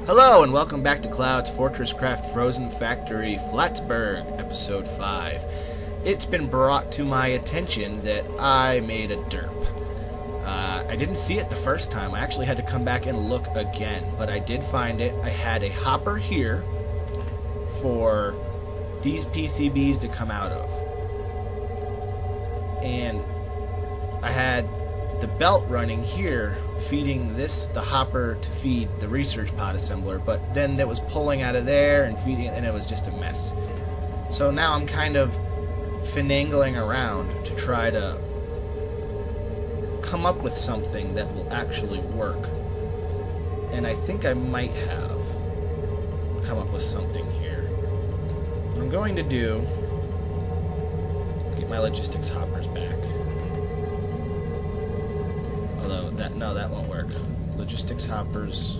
Hello and welcome back to Cloud's Fortresscraft Frozen Factory, Flattsburg, Episode 5. It's been brought to my attention that I made a derp. I didn't see it the first time. I actually had to come back and look again, but I did find it. I had a hopper here for these PCBs to come out of. And I had the belt running here feeding the hopper to feed the research pod assembler, but then it was pulling out of there and feeding it, and it was just a mess. So now I'm kind of finagling around to try to come up with something that will actually work. And I think I might have come up with something here. What I'm going to do is get my logistics hoppers back. No, that won't work. Logistics hoppers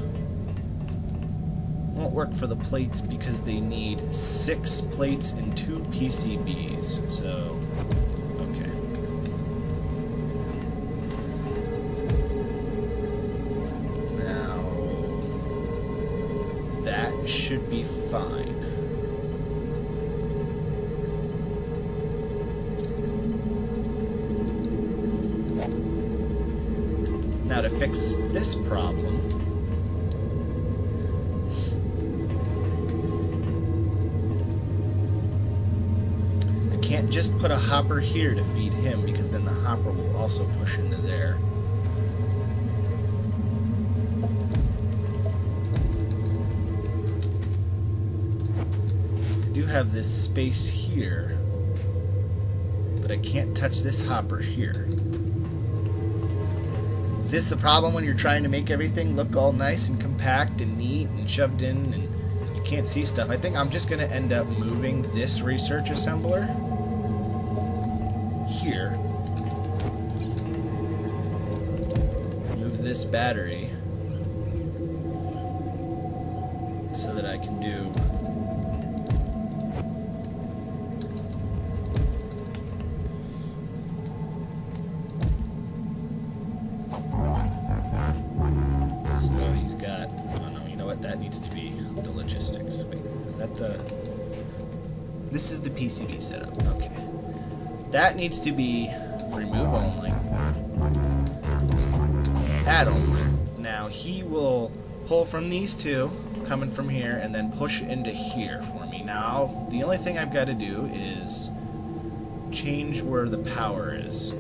won't work for the plates because they need 6 plates and 2 PCBs. So, okay. Now, that should be fine. Now to fix this problem, I can't just put a hopper here to feed him because then the hopper will also push into there. I do have this space here, but I can't touch this hopper here. Is this the problem when you're trying to make everything look all nice and compact and neat and shoved in and you can't see stuff? I think I'm just going to end up moving this research assembler here. Move this battery so that I can do he's got, oh no, you know what, that needs to be the logistics. Wait, is that the, this is the PCB setup, okay. That needs to be remove only, add only. Now he will pull from these two, coming from here, and then push into here for me. Now, the only thing I've got to do is change where the power is.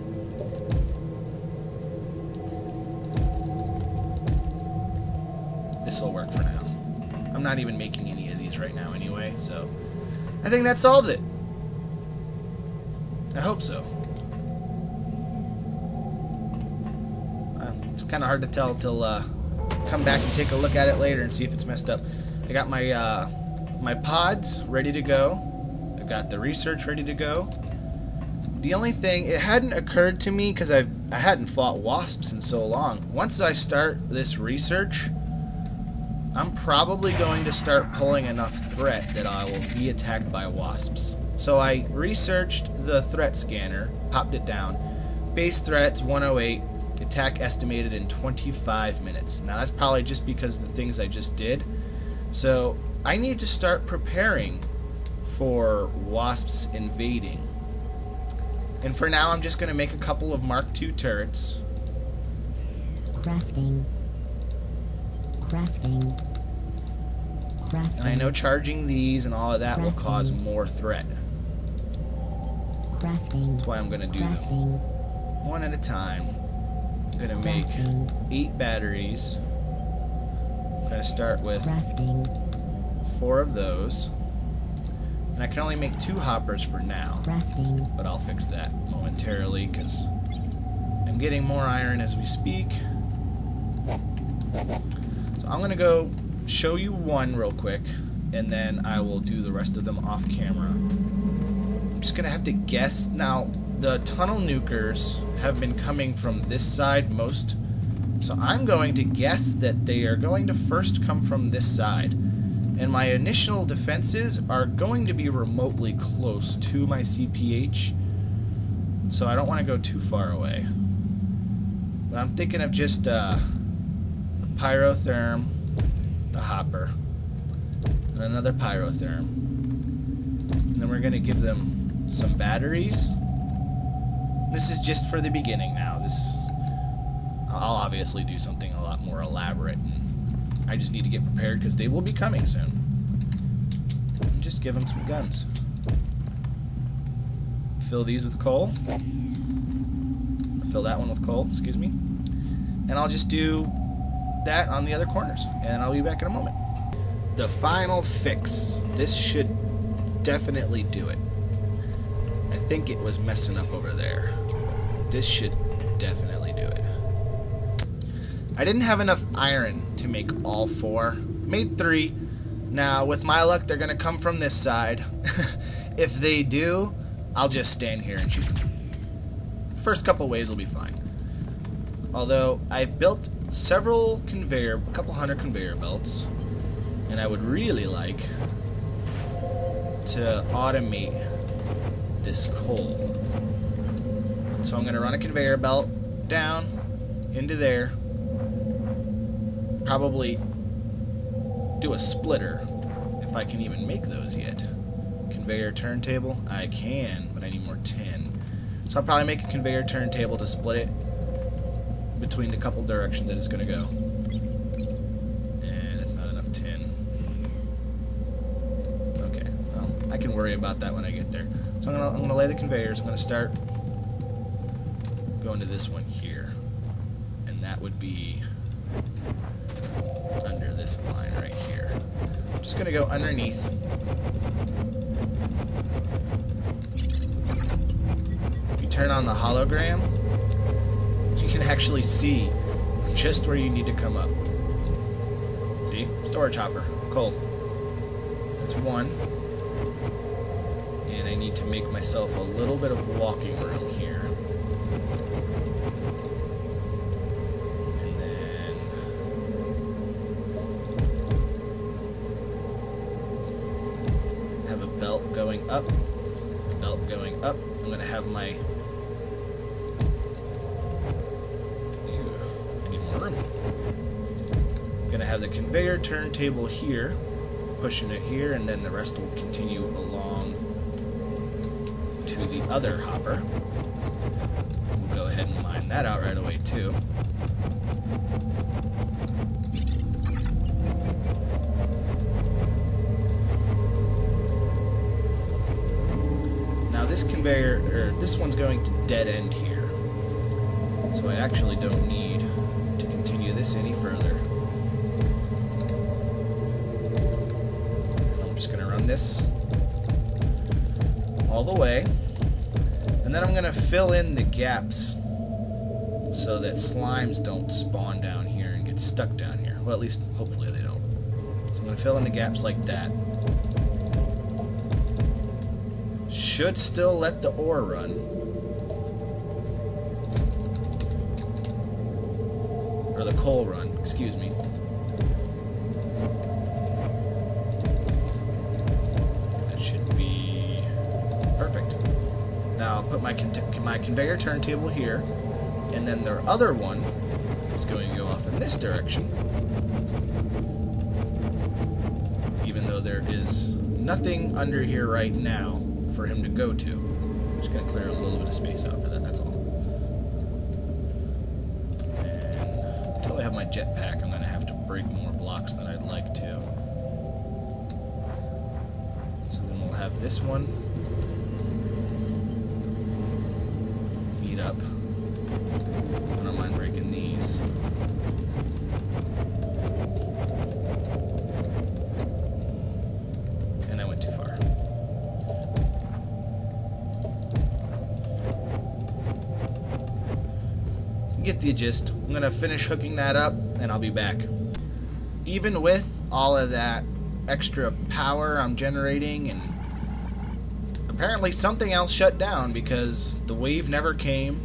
This will work for now. I'm not even making any of these right now anyway, so I think that solves it. I hope so. It's kind of hard to tell till come back and take a look at it later and see if it's messed up. I got my my pods ready to go. I've got the research ready to go. The only thing, it hadn't occurred to me because I hadn't fought wasps in so long. Once I start this research, I'm probably going to start pulling enough threat that I will be attacked by wasps. So I researched the threat scanner, popped it down. Base threats 108, attack estimated in 25 minutes. Now that's probably just because of the things I just did. So I need to start preparing for wasps invading. And for now I'm just going to make a couple of Mark II turrets. Crafting. And I know charging these and all of that will cause more threat. That's why I'm going to do them one at a time. I'm going to make 8 batteries. I'm going to start with 4 of those. And I can only make 2 hoppers for now. But I'll fix that momentarily because I'm getting more iron as we speak. So I'm going to go show you one real quick, and then I will do the rest of them off camera. I'm just going to have to guess. Now, the tunnel nukers have been coming from this side most, so I'm going to guess that they are going to first come from this side. And my initial defenses are going to be remotely close to my CPH, so I don't want to go too far away. But I'm thinking of just pyrotherm, the hopper, and another pyrotherm. And then we're going to give them some batteries. This is just for the beginning now. I'll obviously do something a lot more elaborate, and I just need to get prepared because they will be coming soon. And just give them some guns. Fill these with coal. Fill that one with coal, excuse me. And I'll just do that on the other corners, and I'll be back in a moment. The final fix. This should definitely do it. I think it was messing up over there. This should definitely do it. I didn't have enough iron to make all 4. Made 3. Now, with my luck, they're going to come from this side. If they do, I'll just stand here and shoot them. First couple ways will be fine. Although, I've built a couple hundred conveyor belts, and I would really like to automate this coal. So I'm going to run a conveyor belt down into there, probably do a splitter, if I can even make those yet. Conveyor turntable, I can, but I need more tin. So I'll probably make a conveyor turntable to split it between the couple directions that it's going to go. And that's not enough tin. Okay, well, I can worry about that when I get there. So I'm gonna lay the conveyors. I'm gonna start going to this one here, and that would be under this line right here. I'm just gonna go underneath. If you turn on the hologram, you can actually see just where you need to come up. See? Storage hopper. Coal. That's 1. And I need to make myself a little bit of walking room here. And then have a belt going up. Belt going up. I'm going to have my... room. I'm going to have the conveyor turntable here, pushing it here, and then the rest will continue along to the other hopper. We'll go ahead and mine that out right away too. Now this conveyor, or this one's going to dead end here, so I actually don't need to continue this any further. I'm just going to run this all the way, and then I'm going to fill in the gaps so that slimes don't spawn down here and get stuck down here. Well, at least hopefully they don't. So I'm going to fill in the gaps like that. Should still let the ore run. Or the coal run, excuse me. That should be perfect. Now I'll put my conveyor turntable here, and then the other one is going to go off in this direction. Even though there is nothing under here right now for him to go to. I'm just going to clear a little bit of space out for that, that's all. Until I have my jetpack, I'm going to have to break more blocks than I'd like to. So then we'll have this one meet up. I don't mind breaking these. And I went too far. You get the gist. I'm going to finish hooking that up, and I'll be back. Even with all of that extra power I'm generating, and apparently something else shut down because the wave never came,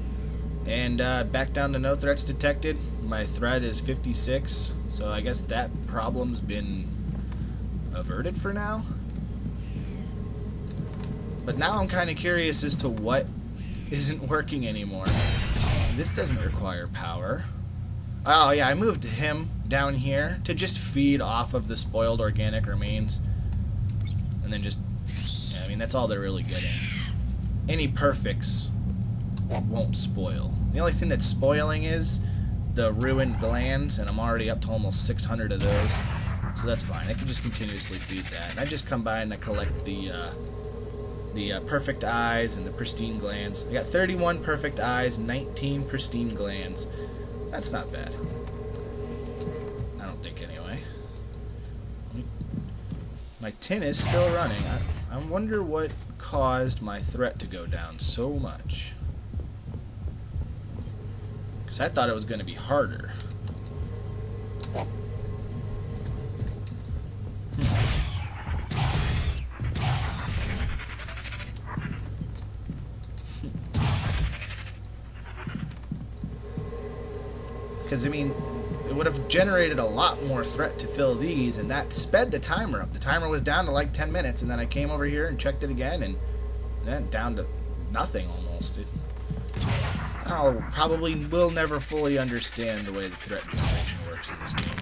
and back down to no threats detected. My threat is 56, so I guess that problem's been averted for now. But now I'm kind of curious as to what isn't working anymore. This doesn't require power. Oh, yeah, I moved him down here to just feed off of the spoiled organic remains. And then just... Yeah, I mean, that's all they're really getting. Any perfects won't spoil. The only thing that's spoiling is the ruined glands, and I'm already up to almost 600 of those. So that's fine. I can just continuously feed that. And I just come by and I collect the perfect eyes and the pristine glands. I got 31 perfect eyes, 19 pristine glands. That's not bad. I don't think, anyway. My tin is still running. I wonder what caused my threat to go down so much. Because I thought it was going to be harder. Because, I mean, it would have generated a lot more threat to fill these, and that sped the timer up. The timer was down to like 10 minutes, and then I came over here and checked it again, and then down to nothing almost. I probably will never fully understand the way the threat generation works in this game.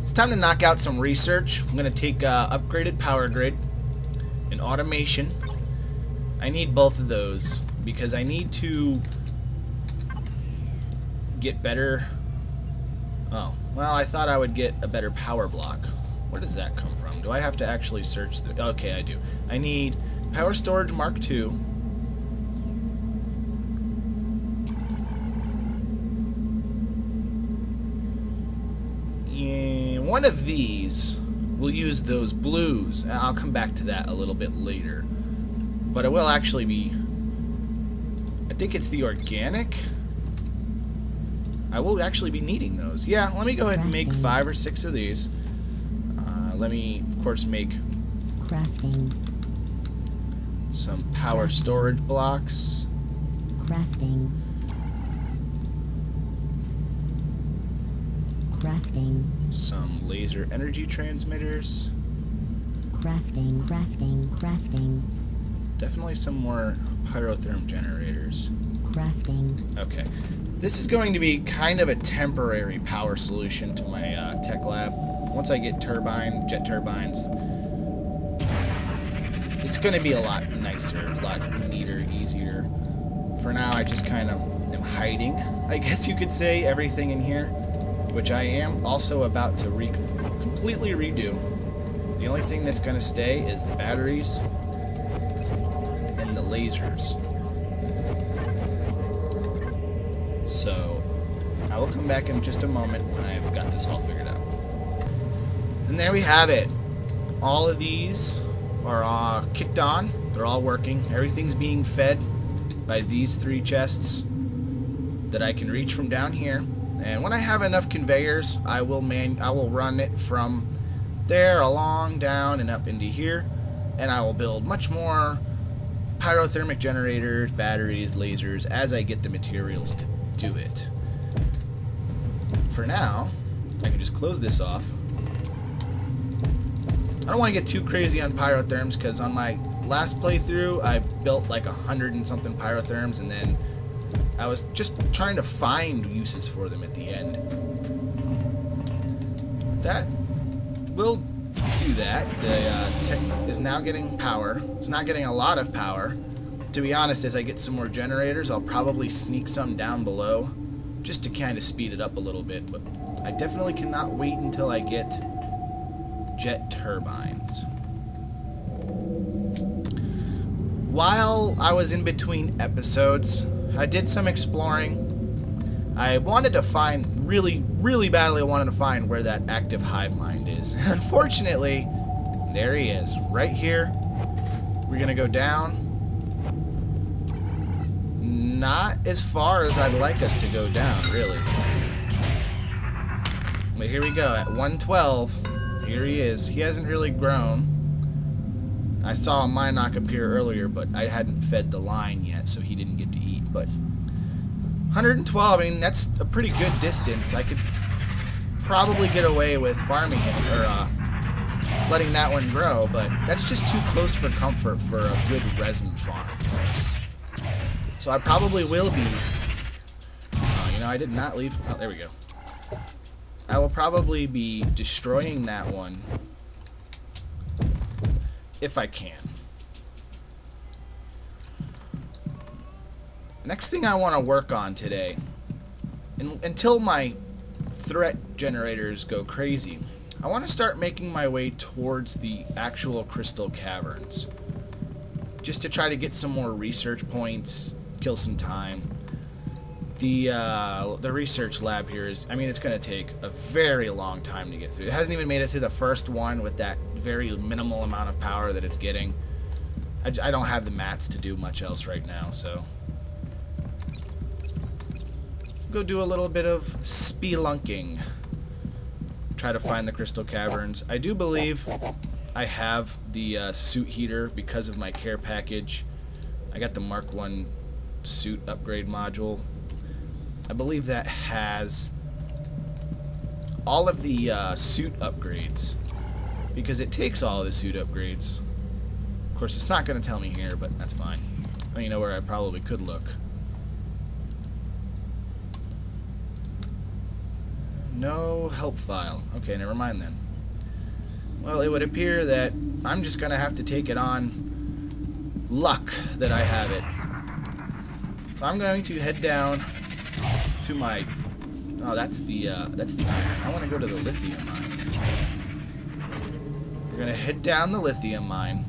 It's time to knock out some research. I'm going to take upgraded power grid and automation. I need both of those because I need to get better. Oh, well, I thought I would get a better power block. Where does that come from? Do I have to actually search the... Okay, I do. I need power storage Mark II. And one of these will use those blues. I'll come back to that a little bit later. But it will actually be... I think it's the organic. I will actually be needing those. Yeah, let me go ahead and make 5 or 6 of these. Let me, of course, make crafting. Some power storage blocks. Crafting. Crafting. Some laser energy transmitters. Crafting, crafting, crafting. Definitely some more pyrotherm generators. Crafting. Okay. This is going to be kind of a temporary power solution to my tech lab. Once I get jet turbines, it's going to be a lot nicer, a lot neater, easier. For now, I just kind of am hiding, I guess you could say, everything in here, which I am also about to completely redo. The only thing that's going to stay is the batteries and the lasers. So, I will come back in just a moment when I've got this all figured out. And there we have it. All of these are kicked on. They're all working. Everything's being fed by these 3 chests that I can reach from down here. And when I have enough conveyors, I will run it from there along down and up into here, and I will build much more pyrothermic generators, batteries, lasers as I get the materials to do it. For now, I can just close this off. I don't want to get too crazy on pyrotherms because on my last playthrough I built like 100 and something pyrotherms, and then I was just trying to find uses for them at the end. That will do that. The tech is now getting power. It's not getting a lot of power. To be honest, as I get some more generators, I'll probably sneak some down below just to kind of speed it up a little bit. But I definitely cannot wait until I get jet turbines. While I was in between episodes, I did some exploring. I wanted to find, really badly, I wanted to find where that active hive mind is. Unfortunately, there he is, right here. We're gonna go down. Not as far as I'd like us to go down, really. But here we go, at 112. Here he is. He hasn't really grown. I saw a Minoc appear earlier, but I hadn't fed the line yet, so he didn't get to eat. But 112, I mean, that's a pretty good distance. I could probably get away with farming him, or letting that one grow, but that's just too close for comfort for a good resin farm. So I probably will be... you know, I did not leave... Oh, there we go. I will probably be destroying that one if I can. Next thing I want to work on today, until my threat generators go crazy, I want to start making my way towards the actual crystal caverns. Just to try to get some more research points, kill some time. The research lab here is, I mean, it's going to take a very long time to get through. It hasn't even made it through the first one with that very minimal amount of power that it's getting. I don't have the mats to do much else right now, so... Go do a little bit of spelunking. Try to find the crystal caverns. I do believe I have the suit heater because of my care package. I got the Mark 1 suit upgrade module. I believe that has all of the suit upgrades because it takes all of the suit upgrades. Of course, it's not going to tell me here, but that's fine. I don't even know where I probably could look. No help file. Okay, never mind then. Well, it would appear that I'm just going to have to take it on luck that I have it. So I'm going to head down to my... Oh, that's the iron. I want to go to the lithium mine. We're going to head down the lithium mine.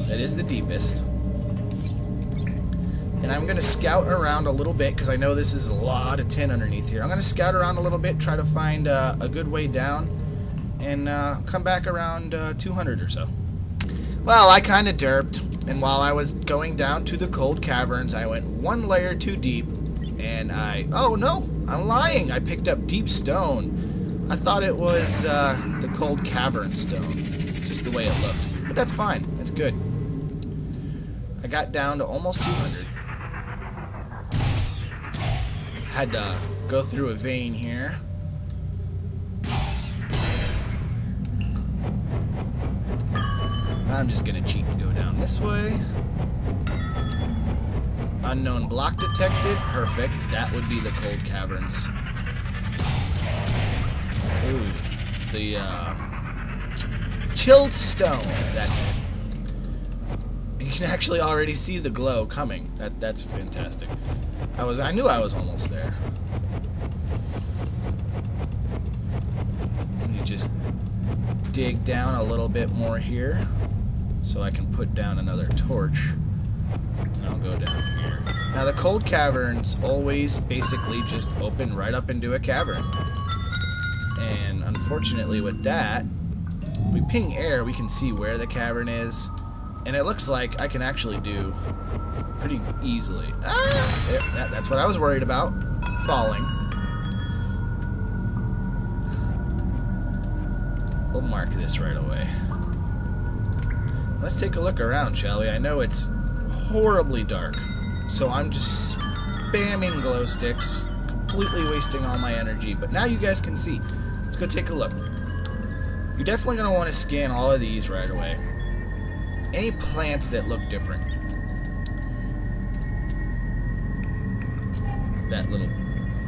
That is the deepest. And I'm going to scout around a little bit because I know this is a lot of tin underneath here. I'm going to scout around a little bit, try to find a good way down, and come back around 200 or so. Well, I kind of derped, and while I was going down to the Cold Caverns, I went one layer too deep, and oh no, I'm lying. I picked up deep stone. I thought it was the Cold Cavern stone, just the way it looked. But that's fine. That's good. I got down to almost 200. Had to go through a vein here. I'm just gonna cheat and go down this way. Unknown block detected. Perfect. That would be the Cold Caverns. Ooh. The chilled stone. That's it. You can actually already see the glow coming. That's fantastic. I knew I was almost there. Let me just dig down a little bit more here so I can put down another torch. And I'll go down here. Now the Cold Caverns always basically just open right up into a cavern. And unfortunately with that, if we ping air, we can see where the cavern is. And it looks like I can actually do pretty easily. Ah! There, that's what I was worried about. Falling. We'll mark this right away. Let's take a look around, shall we? I know it's horribly dark, so I'm just spamming glow sticks, completely wasting all my energy. But now you guys can see. Let's go take a look. You're definitely going to want to scan all of these right away. Any plants that look different. That little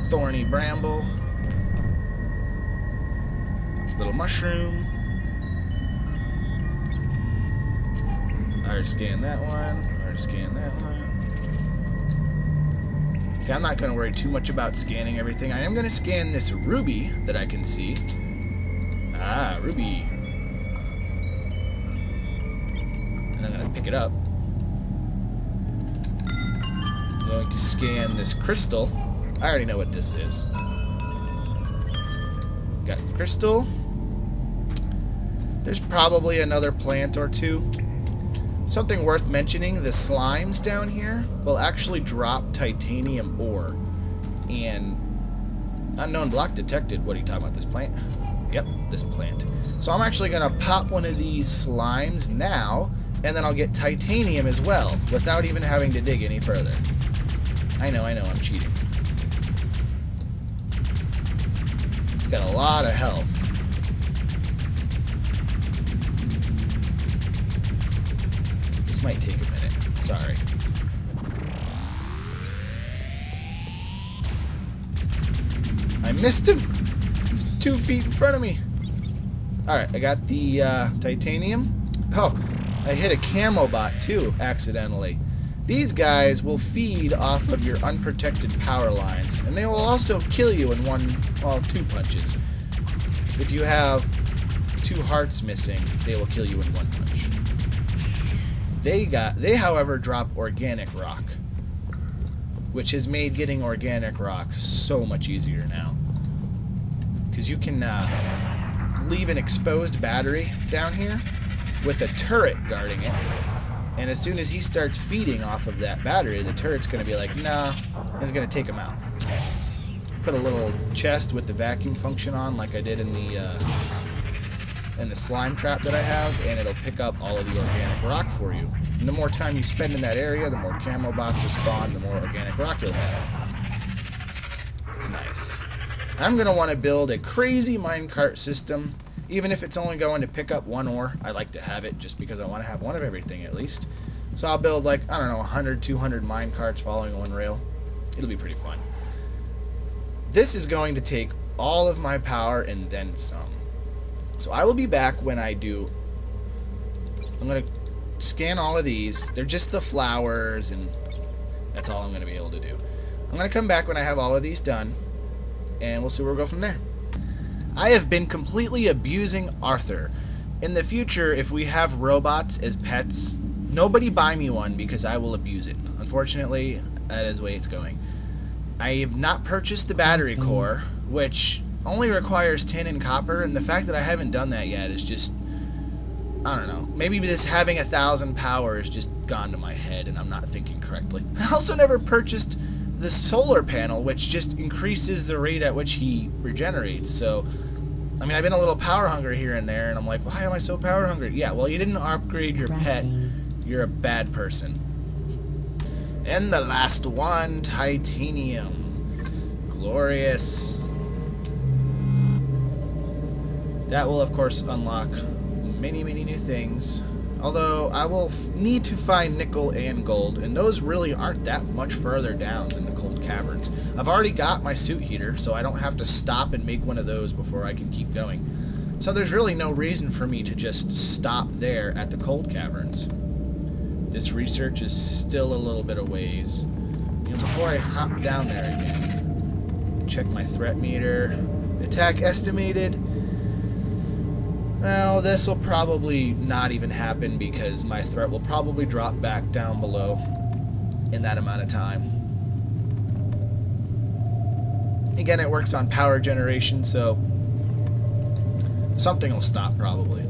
thorny bramble. Little mushroom. I already scanned that one. I already scanned that one. Okay, I'm not going to worry too much about scanning everything. I am going to scan this ruby that I can see. Ah, ruby. I'm going to pick it up. I'm going to scan this crystal. I already know what this is. Got crystal. There's probably another plant or two. Something worth mentioning, the slimes down here will actually drop titanium ore. And unknown block detected. What are you talking about? This plant? Yep, this plant. So I'm actually going to pop one of these slimes now, and then I'll get titanium as well, without even having to dig any further. I know, I'm cheating. It's got a lot of health. might take a minute. Sorry. I missed him. He's 2 feet in front of me. Alright, I got the titanium. Oh, I hit a camo bot too, accidentally. These guys will feed off of your unprotected power lines, and they will also kill you in 2 punches. If you have 2 hearts missing, they will kill you in 1 punch. They however drop organic rock, which has made getting organic rock so much easier now. Because you can leave an exposed battery down here with a turret guarding it, and as soon as he starts feeding off of that battery, the turret's going to be like, nah, and it's going to take him out. Put a little chest with the vacuum function on, like I did in the slime trap that I have, and it'll pick up all of the organic rock for you. And the more time you spend in that area, the more camo bots will spawn, the more organic rock you'll have. It's nice. I'm going to want to build a crazy minecart system, even if it's only going to pick up 1 ore. I like to have it just because I want to have 1 of everything at least. So I'll build like, I don't know, 100, 200 minecarts following 1 rail. It'll be pretty fun. This is going to take all of my power and then some. So I will be back when I do. I'm going to scan all of these. They're just the flowers, and that's all I'm going to be able to do. I'm going to come back when I have all of these done, and we'll see where we go from there. I have been completely abusing Arthur. In the future, if we have robots as pets, nobody buy me one because I will abuse it. Unfortunately, that is the way it's going. I have not purchased the battery core, which only requires tin and copper, and the fact that I haven't done that yet is just, I don't know. Maybe this having 1,000 power has just gone to my head and I'm not thinking correctly. I also never purchased the solar panel, which just increases the rate at which he regenerates. So, I mean, I've been a little power hungry here and there, and I'm like, why am I so power hungry? Yeah, well, you didn't upgrade your pet. You're a bad person. And the last one, titanium. Glorious. That will, of course, unlock many, many new things. Although, I will need to find nickel and gold, and those really aren't that much further down than the Cold Caverns. I've already got my suit heater, so I don't have to stop and make one of those before I can keep going. So there's really no reason for me to just stop there at the Cold Caverns. This research is still a little bit of ways. You know, before I hop down there again, check my threat meter. Attack estimated. Well, this will probably not even happen because my threat will probably drop back down below in that amount of time. Again, it works on power generation, so something will stop probably.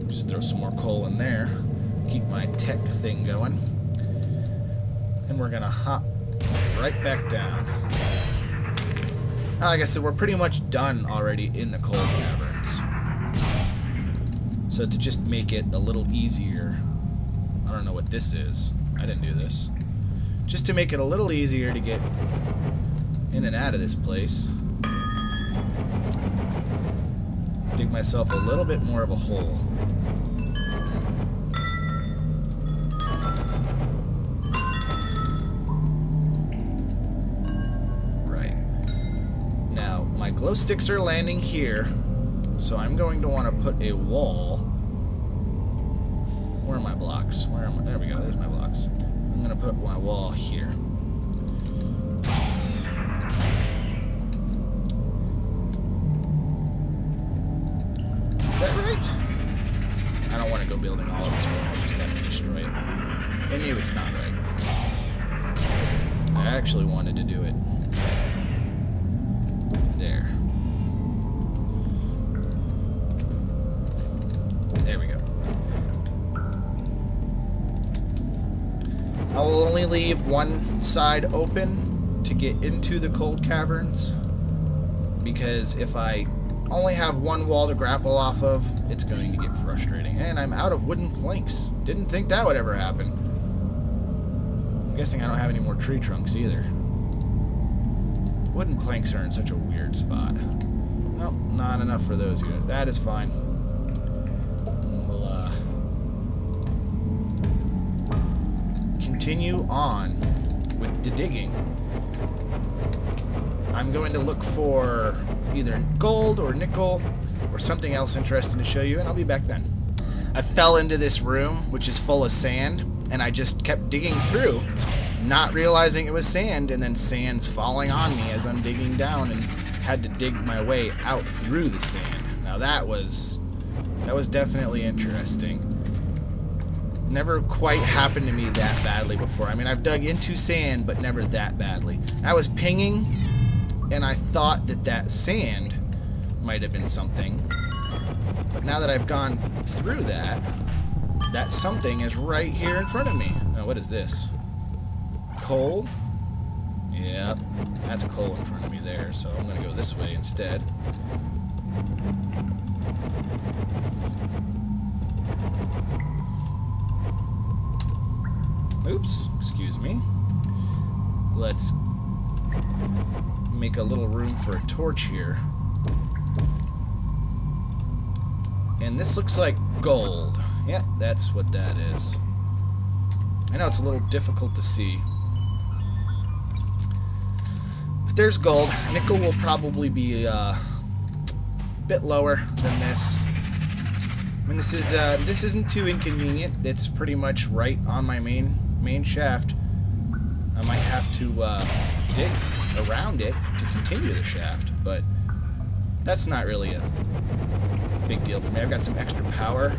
Just throw some more coal in there. Keep my tech thing going. And we're gonna hop right back down. Like I said, we're pretty much done already in the Cold Caverns. So to just make it a little easier, I don't know what this is. I didn't do this. Just to make it a little easier to get in and out of this place. Dig myself a little bit more of a hole. Glow sticks are landing here, so I'm going to want to put a wall. Where are my blocks? Where am I? There we go. There's my blocks. I'm going to put my wall here. Is that right? I don't want to go building all of this more. I'll just have to destroy it. I knew it's not right. I actually wanted to do it. There. There we go. I will only leave one side open to get into the Cold Caverns, because if I only have one wall to grapple off of, it's going to get frustrating. And I'm out of wooden planks. Didn't think that would ever happen. I'm guessing I don't have any more tree trunks either. Wooden planks are in such a weird spot. Well, not enough for those here. That is fine. We'll continue on with the digging. I'm going to look for either gold or nickel or something else interesting to show you, and I'll be back then. I fell into this room, which is full of sand, and I just kept digging through, not realizing it was sand, and then sand's falling on me as I'm digging down, and had to dig my way out through the sand. Now that was definitely interesting. Never quite happened to me that badly before. I mean, I've dug into sand, but never that badly. I was pinging, and I thought that sand might have been something. But now that I've gone through that something is right here in front of me. Now, what is this? Coal? Yep, that's coal in front of me there, so I'm going to go this way instead. Oops, excuse me. Let's make a little room for a torch here. And this looks like gold. Yeah, that's what that is. I know it's a little difficult to see. But there's gold. Nickel will probably be a bit lower than this. I mean, this isn't too inconvenient. It's pretty much right on my main shaft. I might have to dig around it to continue the shaft, but that's not really a big deal for me. I've got some extra power.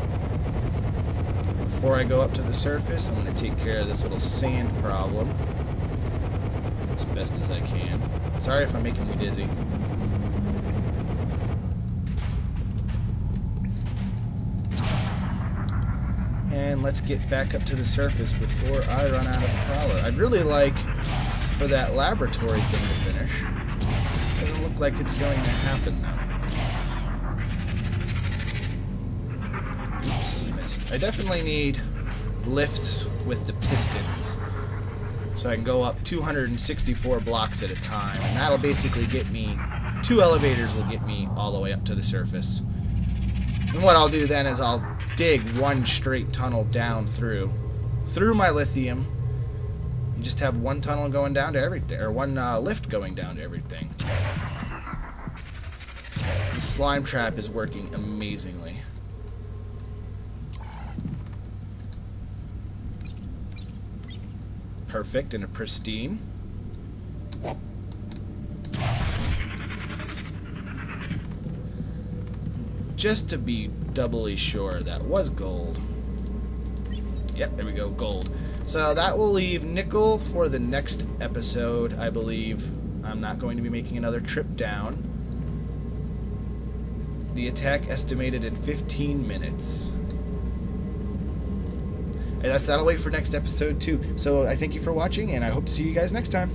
Before I go up to the surface, I'm going to take care of this little sand problem as best as I can. Sorry if I'm making you dizzy. And let's get back up to the surface before I run out of power. I'd really like for that laboratory thing to finish. Doesn't look like it's going to happen though. Oops, missed. I definitely need lifts with the pistons, so I can go up 264 blocks at a time, and that'll basically get me, 2 elevators will get me all the way up to the surface. And what I'll do then is I'll dig one straight tunnel down through my lithium, and just have one tunnel going down to everything, or one lift going down to everything. The slime trap is working amazingly. Perfect and a pristine. Just to be doubly sure, that was gold. Yep, there we go, gold. So that will leave nickel for the next episode, I believe. I'm not going to be making another trip down. The attack estimated in 15 minutes. And that'll wait for next episode too. So I thank you for watching, and I hope to see you guys next time.